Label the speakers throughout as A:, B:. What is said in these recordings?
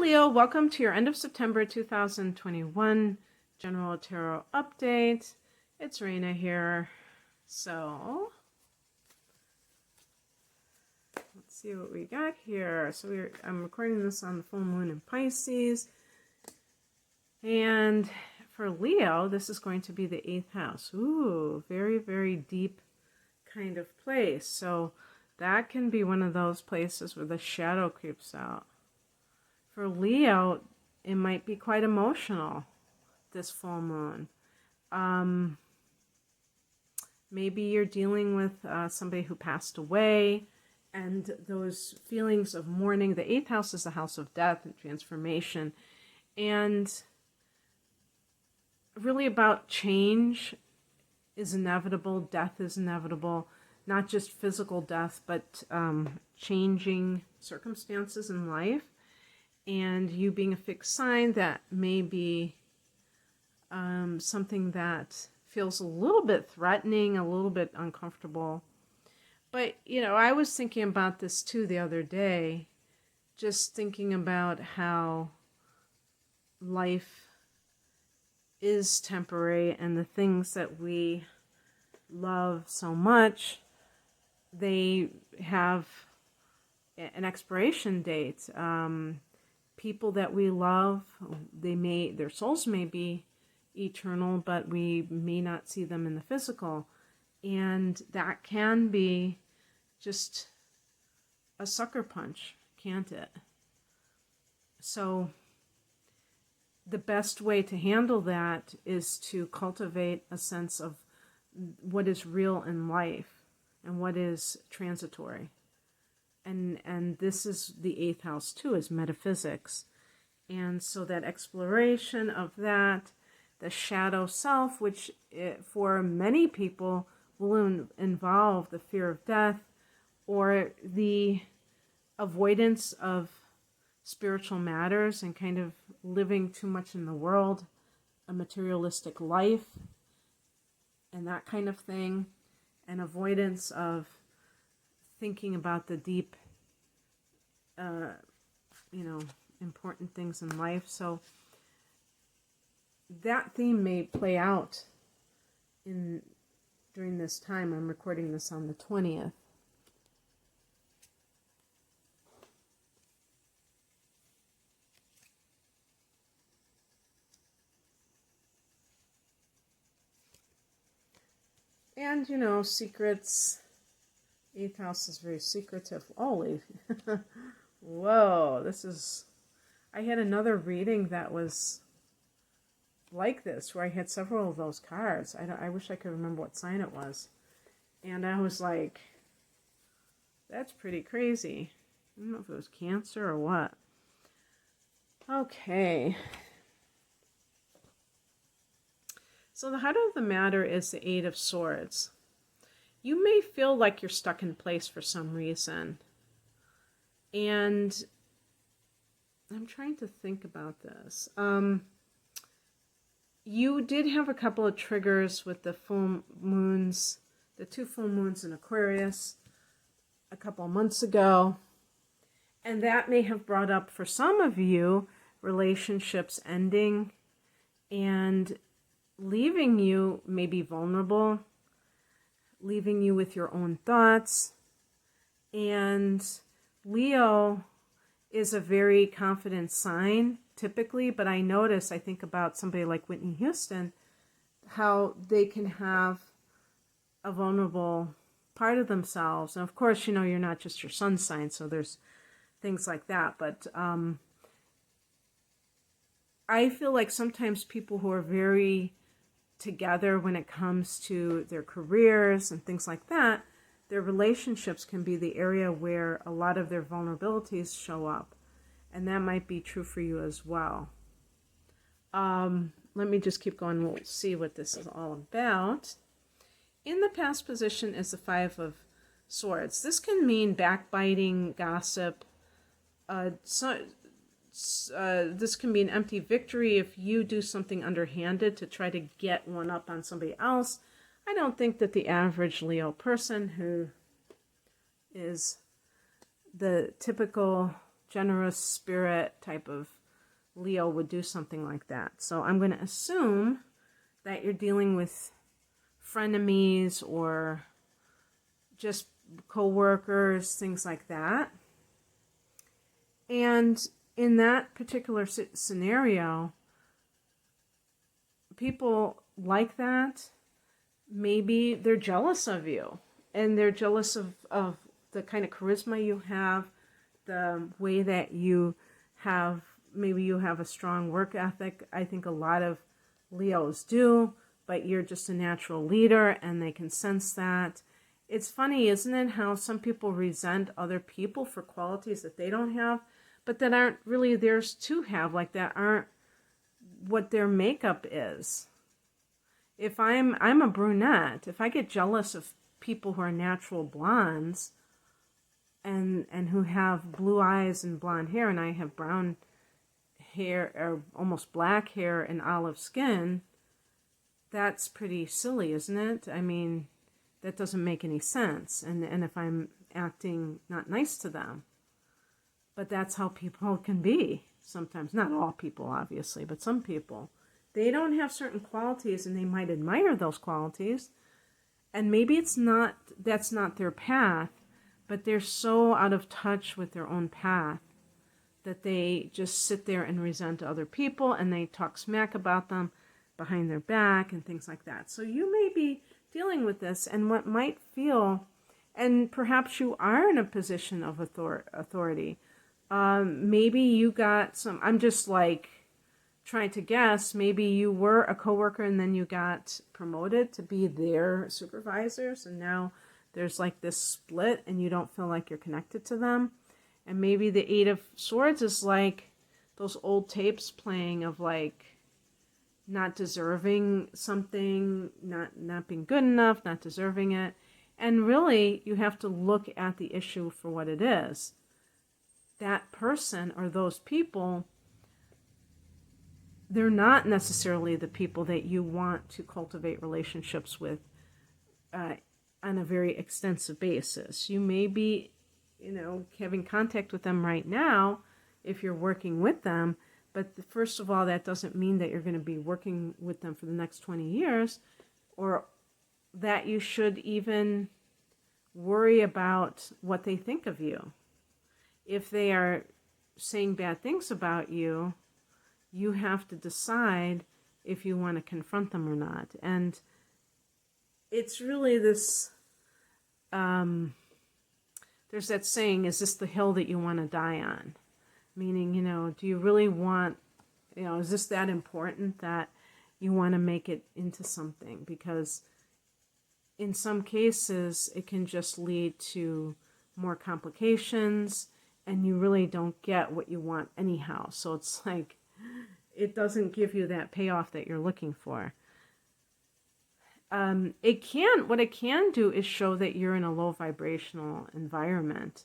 A: Leo, welcome to your end of September 2021 General Tarot Update. It's Raina here. So, let's see what we got here. So I'm recording this on the full moon in Pisces. And for Leo, this is going to be the 8th house. Ooh, very, very deep kind of place. So that can be one of those places where the shadow creeps out. For Leo, it might be quite emotional, this full moon. Maybe you're dealing with somebody who passed away, and those feelings of mourning. The 8th house is the house of death and transformation, and really about change is inevitable. Death is inevitable, not just physical death, but changing circumstances in life. And you being a fixed sign, that may be something that feels a little bit threatening, a little bit uncomfortable. But, you know, I was thinking about this too the other day, just thinking about how life is temporary and the things that we love so much, they have an expiration date. People that we love, their souls may be eternal, but we may not see them in the physical. And that can be just a sucker punch, can't it? So the best way to handle that is to cultivate a sense of what is real in life and what is transitory. And this is the 8th house too, is metaphysics. And so that exploration of that, the shadow self, which for many people will involve the fear of death or the avoidance of spiritual matters and kind of living too much in the world, a materialistic life, and that kind of thing, and avoidance of thinking about the deep, important things in life. So that theme may play out during this time. I'm recording this on the 20th. And, you know, secrets. 8th house is very secretive. Holy. Whoa, I had another reading that was like this, where I had several of those cards. I wish I could remember what sign it was. And I was like, that's pretty crazy. I don't know if it was Cancer or what. Okay. So the heart of the matter is the 8 of Swords. You may feel like you're stuck in place for some reason. And I'm trying to think about this. You did have a couple of triggers with the full moons, the 2 full moons in Aquarius a couple of months ago. And that may have brought up, for some of you, relationships ending and leaving you maybe vulnerable, leaving you with your own thoughts. And Leo is a very confident sign, typically, but I think about somebody like Whitney Houston, how they can have a vulnerable part of themselves. And of course, you know, you're not just your sun sign, so there's things like that. But I feel like sometimes people who are very together when it comes to their careers and things like that, their relationships can be the area where a lot of their vulnerabilities show up. And that might be true for you as well. Let me just keep going. We'll see what this is all about. In the past position is the 5 of Swords. This can mean backbiting, gossip. This can be an empty victory if you do something underhanded to try to get one up on somebody else. I don't think that the average Leo person, who is the typical generous spirit type of Leo would do something like that. So I'm going to assume that you're dealing with frenemies or just co-workers, things like that. And in that particular scenario, people like that, maybe they're jealous of you, and they're jealous of the kind of charisma you have, the way that you have, maybe you have a strong work ethic. I think a lot of Leos do, but you're just a natural leader and they can sense that. It's funny, isn't it, how some people resent other people for qualities that they don't have, but that aren't really theirs to have, like that aren't what their makeup is. If I'm a brunette, if I get jealous of people who are natural blondes and who have blue eyes and blonde hair, and I have brown hair or almost black hair and olive skin, that's pretty silly, isn't it? I mean, that doesn't make any sense. And if I'm acting not nice to them, but that's how people can be sometimes. Not all people, obviously, but some people. They don't have certain qualities and they might admire those qualities. And maybe that's not their path, but they're so out of touch with their own path that they just sit there and resent other people and they talk smack about them behind their back and things like that. So you may be dealing with this, and what might feel, and perhaps you are in a position of authority. Maybe you got some, I'm just like trying to guess, maybe you were a coworker and then you got promoted to be their supervisors, and now there's like this split and you don't feel like you're connected to them. And maybe the Eight of Swords is like those old tapes playing of like not deserving something, not being good enough, not deserving it. And really, you have to look at the issue for what it is. That person or those people, they're not necessarily the people that you want to cultivate relationships with on a very extensive basis. You may be, having contact with them right now if you're working with them, but first of all, that doesn't mean that you're going to be working with them for the next 20 years, or that you should even worry about what they think of you. If they are saying bad things about you, you have to decide if you want to confront them or not. And it's really this, there's that saying, is this the hill that you want to die on? Meaning, do you really want, is this that important that you want to make it into something? Because in some cases, it can just lead to more complications and you really don't get what you want anyhow. So it's like, it doesn't give you that payoff that you're looking for. What it can do is show that you're in a low vibrational environment.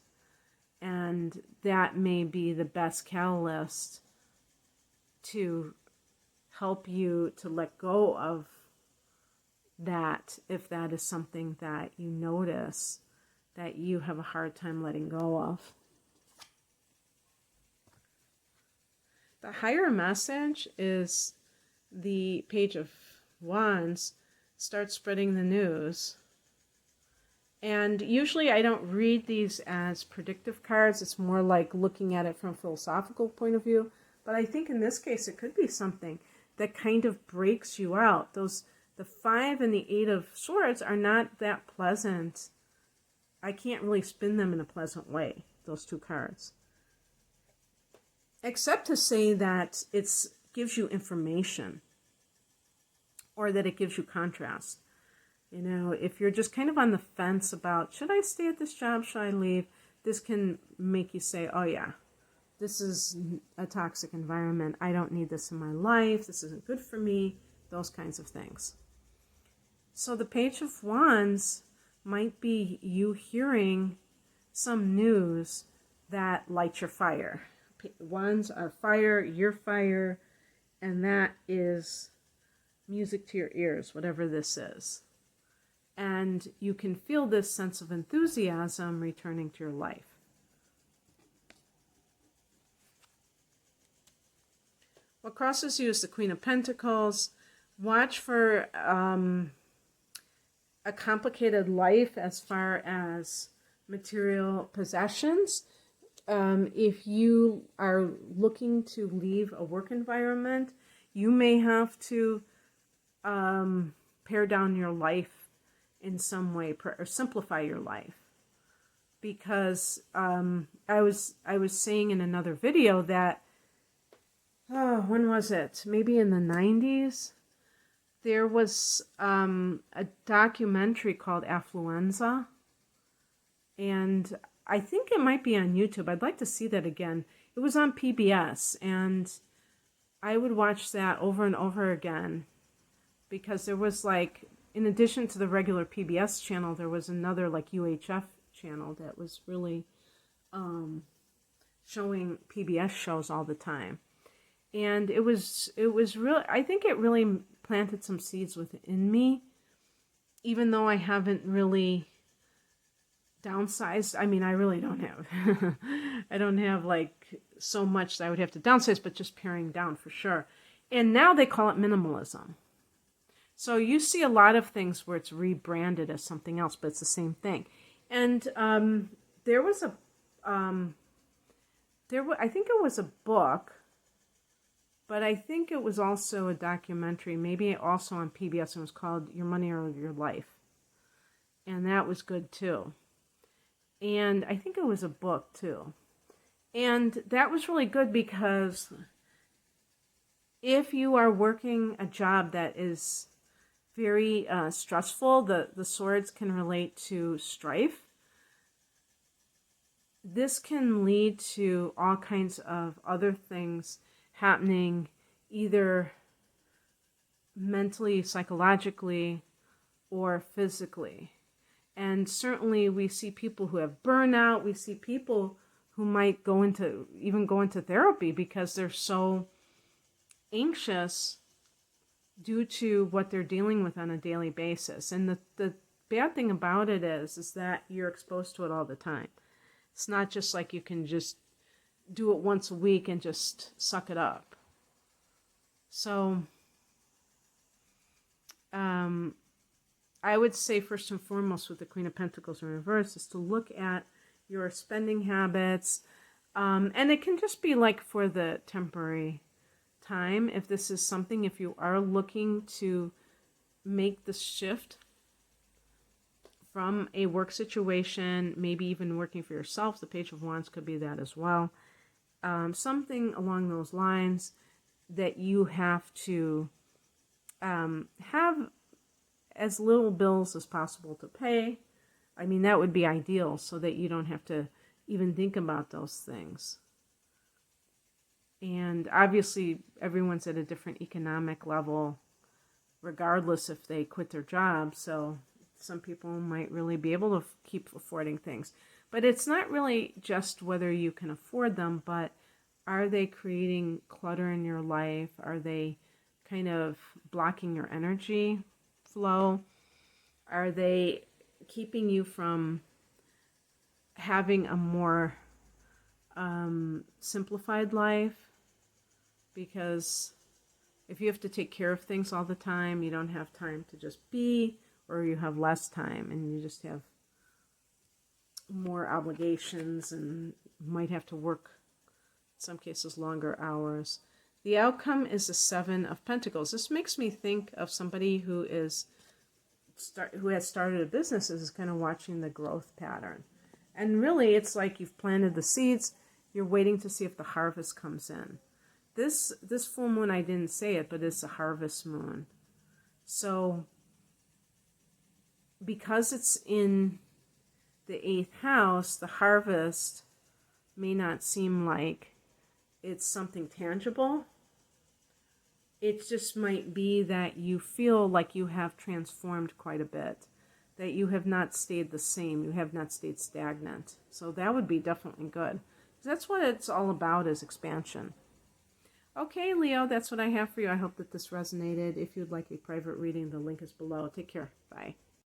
A: And that may be the best catalyst to help you to let go of that, if that is something that you notice that you have a hard time letting go of. The higher message is the Page of Wands. Start spreading the news. And usually I don't read these as predictive cards. It's more like looking at it from a philosophical point of view. But I think in this case it could be something that kind of breaks you out. The 5 and the 8 of Swords are not that pleasant. I can't really spin them in a pleasant way, those two cards. Except to say that it gives you information, or that it gives you contrast. If you're just kind of on the fence about, should I stay at this job, should I leave? This can make you say, oh yeah, this is a toxic environment. I don't need this in my life. This isn't good for me. Those kinds of things. So the Page of Wands might be you hearing some news that lights your fire. Wands are fire, your fire, and that is music to your ears, whatever this is. And you can feel this sense of enthusiasm returning to your life. What crosses you is the Queen of Pentacles. Watch for a complicated life as far as material possessions. If you are looking to leave a work environment, you may have to pare down your life in some way, or simplify your life. Because I was saying in another video that, when was it? Maybe in the 90s? There was a documentary called Affluenza, and I think it might be on YouTube. I'd like to see that again. It was on PBS, and I would watch that over and over again, because there was, like, in addition to the regular PBS channel, there was another, like, UHF channel that was really showing PBS shows all the time. And it was really, I think it really planted some seeds within me, even though I haven't really downsized. I mean, I really don't have, I don't have like so much that I would have to downsize, but just paring down for sure. And now they call it minimalism. So you see a lot of things where it's rebranded as something else, but it's the same thing. And there was a, I think it was a book, but I think it was also a documentary, maybe also on PBS, and it was called Your Money or Your Life. And that was good too. And I think it was a book too. And that was really good, because if you are working a job that is very stressful, the swords can relate to strife. This can lead to all kinds of other things happening, either mentally, psychologically, or physically. And certainly we see people who have burnout. We see people who might go into therapy because they're so anxious due to what they're dealing with on a daily basis. And the bad thing about it is that you're exposed to it all the time. It's not just like you can just do it once a week and just suck it up. So I would say first and foremost with the Queen of Pentacles in reverse is to look at your spending habits. And it can just be like for the temporary time. If this is something, if you are looking to make the shift from a work situation, maybe even working for yourself, the Page of Wands could be that as well. Something along those lines that you have to have as little bills as possible to pay. I mean, that would be ideal, so that you don't have to even think about those things. And obviously, everyone's at a different economic level, regardless if they quit their job. So some people might really be able to keep affording things. But it's not really just whether you can afford them, but are they creating clutter in your life? Are they kind of blocking your energy flow? Are they keeping you from having a more simplified life? Because if you have to take care of things all the time, you don't have time to just be, or you have less time and you just have more obligations and might have to work, in some cases, longer hours. The outcome is the Seven of Pentacles. This makes me think of somebody who has started a business, is kind of watching the growth pattern. And really, it's like you've planted the seeds, you're waiting to see if the harvest comes in. This full moon, I didn't say it, but it's a harvest moon. So because it's in the 8th house, the harvest may not seem like it's something tangible. It just might be that you feel like you have transformed quite a bit, that you have not stayed the same, you have not stayed stagnant. So that would be definitely good. That's what it's all about, is expansion. Okay, Leo, that's what I have for you. I hope that this resonated. If you'd like a private reading, the link is below. Take care. Bye.